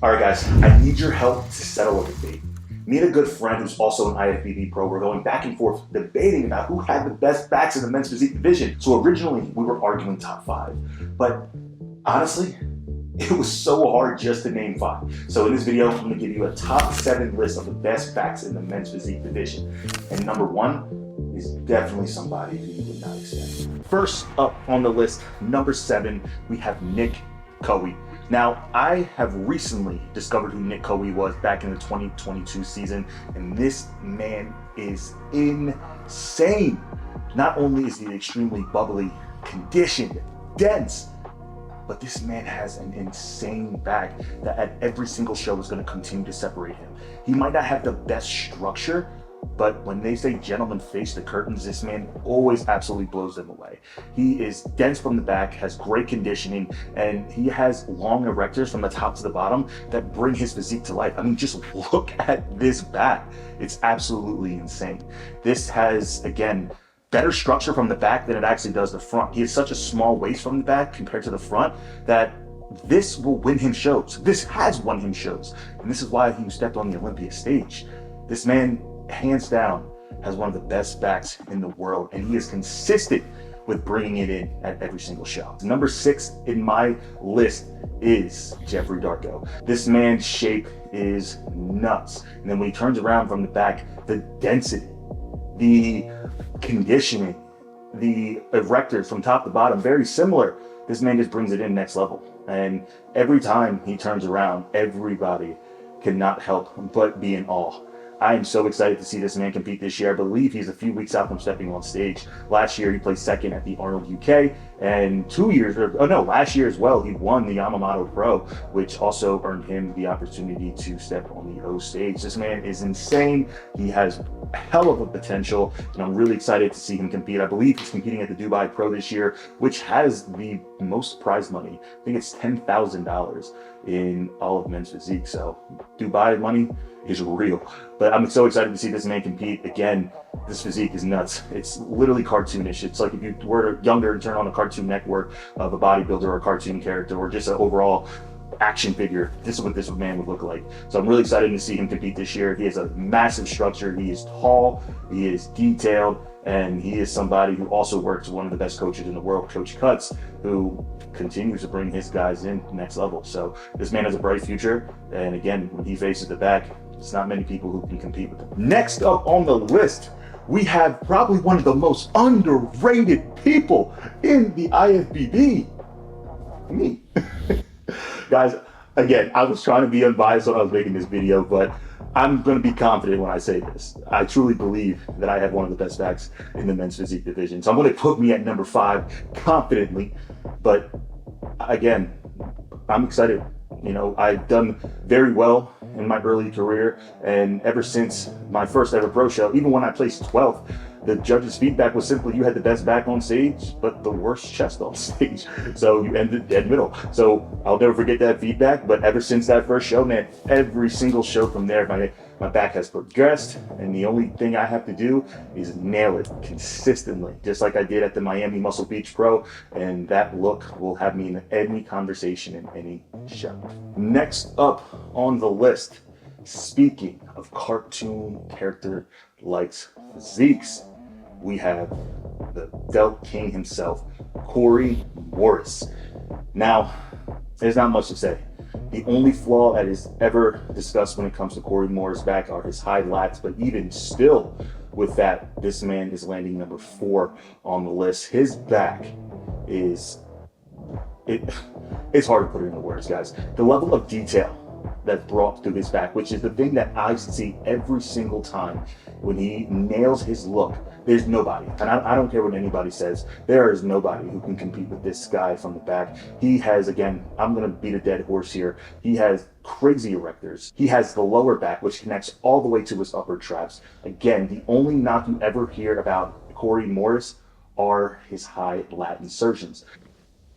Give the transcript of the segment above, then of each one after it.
All right, guys, I need your help to settle a debate. Me and a good friend who's also an IFBB pro were going back and forth debating about who had the best backs in the men's physique division. So originally we were arguing top five, but honestly, it was so hard just to name five. So in this video, I'm gonna give you a top 7 list of the best backs in the men's physique division. And number 1 is definitely somebody who you would not expect. First up on the list, number 7, we have Nick Coey. Now, I have recently discovered who Nick Coey was back in the 2022 season, and this man is insane. Not only is he extremely bubbly, conditioned, dense, but this man has an insane back that at every single show is going to continue to separate him. He might not have the best structure, but when they say gentlemen face the curtains, this man always absolutely blows them away. He is dense from the back, has great conditioning, and he has long erectors from the top to the bottom that bring his physique to life. I mean, just look at this back. It's absolutely insane. This has, again, better structure from the back than it actually does the front. He has such a small waist from the back compared to the front that this will win him shows. This has won him shows. And this is why he stepped on the Olympia stage. This man, hands down, has one of the best backs in the world, and he is consistent with bringing it in at every single show. Number 6 in my list is Jeffrey Darko. This man's shape is nuts. And then when he turns around from the back, the density, the conditioning, the erectors from top to bottom, very similar. This man just brings it in next level. And every time he turns around, everybody cannot help but be in awe. I am so excited to see this man compete this year. I believe he's a few weeks out from stepping on stage. Last year, he placed second at the Arnold UK, and last year as well, he won the Yamamoto Pro, which also earned him the opportunity to step on the O stage. This man is insane. He has a hell of a potential, and I'm really excited to see him compete. I believe he's competing at the Dubai Pro this year, which has the most prize money. I think it's $10,000 in all of men's physique. So Dubai money is real. But I'm so excited to see this man compete. Again, this physique is nuts. It's literally cartoonish. It's like if you were younger and turn on a Cartoon Network of a bodybuilder or a cartoon character or just an overall action figure, this is what this man would look like. So I'm really excited to see him compete this year. He has a massive structure. He is tall, he is detailed, and he is somebody who also works with one of the best coaches in the world, Coach Cuts, who continues to bring his guys in next level. So this man has a bright future. And again, when he faces the back, it's not many people who can compete with him. Next up on the list, we have probably one of the most underrated people in the IFBB. Me. Guys, again, I was trying to be unbiased when I was making this video, but I'm going to be confident when I say this. I truly believe that I have one of the best backs in the men's physique division. So I'm going to put me at number 5 confidently. But again, I'm excited. You know, I've done very well in my early career, and ever since my first ever pro show, even when I placed 12th, the judges' feedback was simply you had the best back on stage, but the worst chest on stage. So you ended dead middle. So I'll never forget that feedback. But ever since that first show, man, every single show from there, my back has progressed, and the only thing I have to do is nail it consistently, just like I did at the Miami Muscle Beach Pro, and that look will have me in any conversation in any show. Next up on the list, speaking of cartoon character-like physiques, we have the Delt King himself, Corey Morris. Now, there's not much to say. The only flaw that is ever discussed when it comes to Corey Morris' back are his high lats, but even still with that, this man is landing number 4 on the list. His back is, it's hard to put it into words, guys. The level of detail that's brought through his back, which is the thing that I see every single time when he nails his look. There's nobody, and I don't care what anybody says, there is nobody who can compete with this guy from the back. He has, again, I'm going to beat a dead horse here, he has crazy erectors. He has the lower back, which connects all the way to his upper traps. Again, the only knock you ever hear about Corey Morris are his high lat insertions.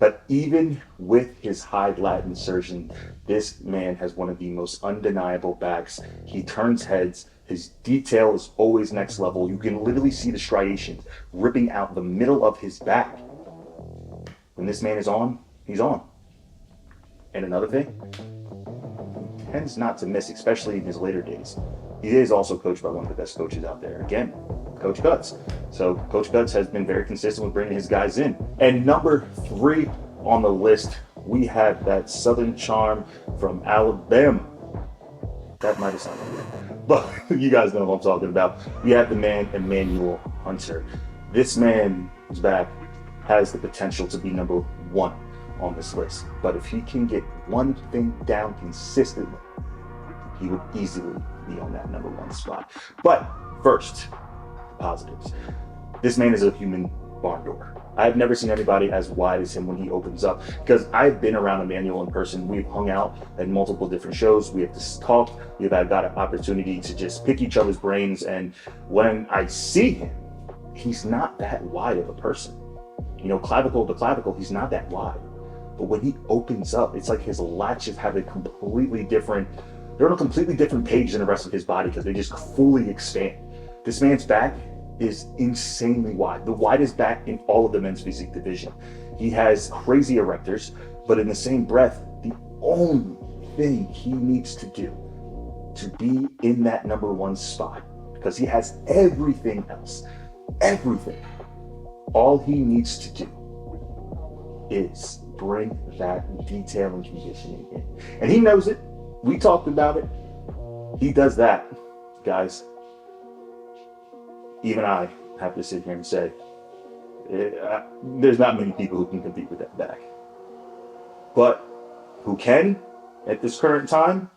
But even with his high lat insertion, this man has one of the most undeniable backs. He turns heads. His detail is always next level. You can literally see the striations ripping out the middle of his back. When this man is on, he's on. And another thing, tends not to miss, especially in his later days. He is also coached by one of the best coaches out there. Again, Coach Guts. So Coach Guts has been very consistent with bringing his guys in. And number 3 on the list, we have that Southern charm from Alabama. That might have sounded weird, but you guys know what I'm talking about. We have the man, Emmanuel Hunter. This man's back has the potential to be number 1 on this list. But if he can get one thing down consistently, he would easily be on that number 1 spot. But first, positives. This man is a human barn door. I've never seen anybody as wide as him when he opens up, because I've been around Emmanuel in person. We've hung out at multiple different shows. We have to talk. We've got an opportunity to just pick each other's brains. And when I see him, he's not that wide of a person. You know, clavicle to clavicle, he's not that wide. But when he opens up, it's like his latches have a completely different, they're on a completely different page than the rest of his body, because they just fully expand. This man's back is insanely wide, the widest back in all of the men's physique division. He has crazy erectors, but in the same breath, the only thing he needs to do to be in that number 1 spot, because he has everything else, everything, all he needs to do is bring that detail and conditioning in. And he knows it. We talked about it. He does that, guys. Even I have to sit here and say, there's not many people who can compete with that back. But who can, at this current time,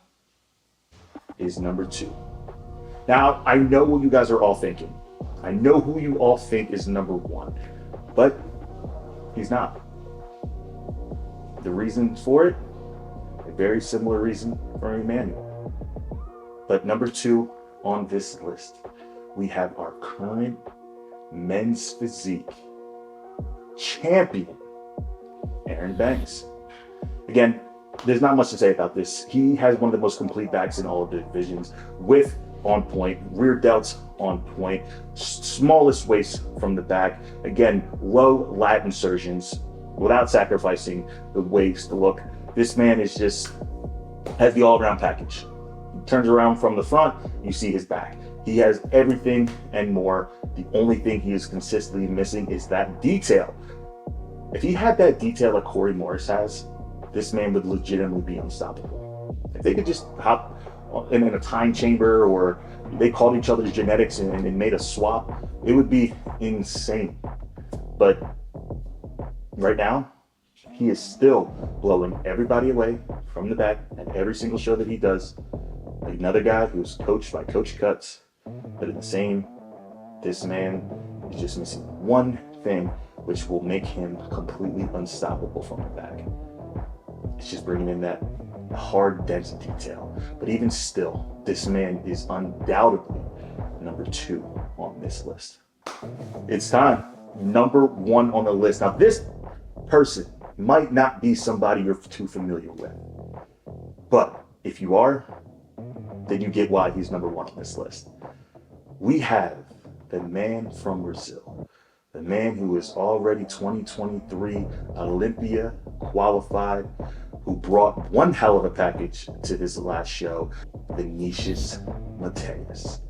is number 2. Now, I know what you guys are all thinking. I know who you all think is number 1, but he's not. The reason for it, a very similar reason for Emmanuel. But number 2 on this list, we have our current men's physique champion, Aaron Banks. Again, there's not much to say about this. He has one of the most complete backs in all of the divisions, with on point, rear delts on point, smallest waist from the back. Again, low lat insertions without sacrificing the waist, the look. This man is just, has the all-around package. He turns around from the front, you see his back. He has everything and more. The only thing he is consistently missing is that detail. If he had that detail like Corey Morris has, this man would legitimately be unstoppable. If they could just hop in a time chamber, or they called each other's genetics and made a swap, it would be insane. But right now, he is still blowing everybody away from the back at every single show that he does. Another guy who's coached by Coach Guts. But in the same, this man is just missing one thing, which will make him completely unstoppable from the back. It's just bringing in that hard, dense detail. But even still, this man is undoubtedly number 2 on this list. It's time. Number 1 on the list. Now, this person might not be somebody you're too familiar with, but if you are, then you get why he's number 1 on this list. We have the man from Brazil, the man who is already 2023 Olympia qualified, who brought one hell of a package to his last show, Vinicius Mateus.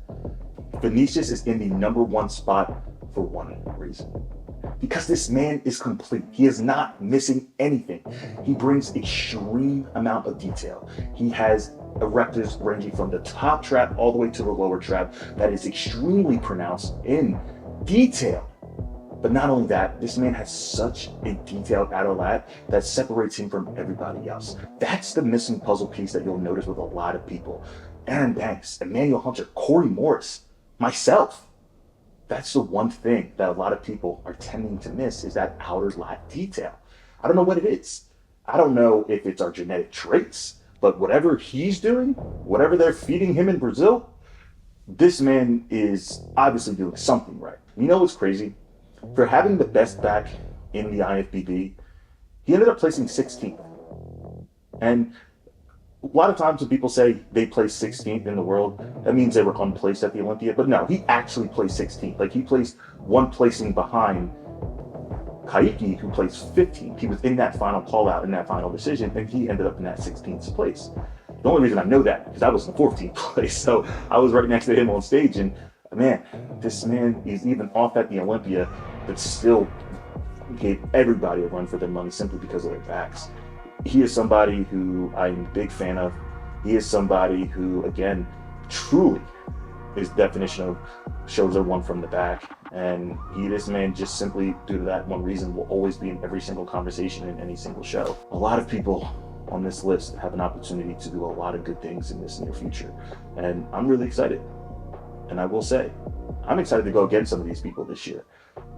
Vinicius is in the number 1 spot for one reason. Because this man is complete. He is not missing anything. He brings extreme amount of detail. He has erectors ranging from the top trap all the way to the lower trap that is extremely pronounced in detail. But not only that, this man has such a detailed outer lat that separates him from everybody else. That's the missing puzzle piece that you'll notice with a lot of people. Aaron Banks, Emmanuel Hunter, Corey Morris, myself. That's the one thing that a lot of people are tending to miss, is that outer lat detail. I don't know what it is. I don't know if it's our genetic traits, but whatever he's doing, whatever they're feeding him in Brazil, this man is obviously doing something right. You know what's crazy? For having the best back in the IFBB, he ended up placing 16th. And a lot of times when people say they placed 16th in the world, that means they were unplaced at the Olympia. But no, he actually placed 16th. Like, he placed one placing behind Kaiki, who placed 15th. He was in that final call out, in that final decision, and he ended up in that 16th place. The only reason I know that because I was in the 14th place, so I was right next to him on stage, and man, this man is even off at the Olympia, but still gave everybody a run for their money simply because of their backs. He is somebody who I'm a big fan of. He is somebody who, again, truly his definition of shows are won from the back. And this man, just simply due to that one reason, will always be in every single conversation in any single show. A lot of people on this list have an opportunity to do a lot of good things in this near future. And I'm really excited. And I will say, I'm excited to go against some of these people this year.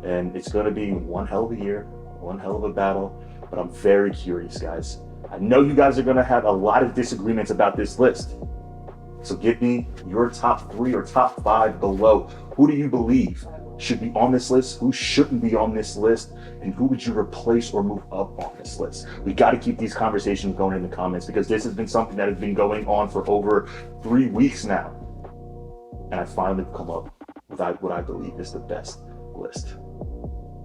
And it's going to be one hell of a year, one hell of a battle. But I'm very curious, guys. I know you guys are going to have a lot of disagreements about this list. So give me your top 3 or top 5 below. Who do you believe should be on this list? Who shouldn't be on this list? And who would you replace or move up on this list? We got to keep these conversations going in the comments, because this has been something that has been going on for over 3 weeks now. And I finally come up with what I believe is the best list.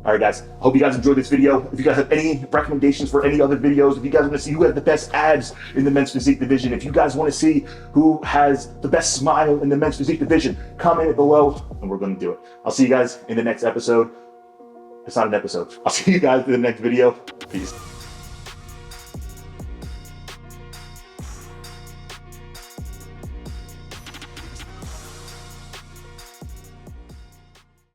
All right, guys, I hope you guys enjoyed this video. If you guys have any recommendations for any other videos, if you guys want to see who has the best abs in the men's physique division, if you guys want to see who has the best smile in the men's physique division, comment it below and we're going to do it. I'll see you guys in the next episode. It's not an episode. I'll see you guys in the next video. Peace.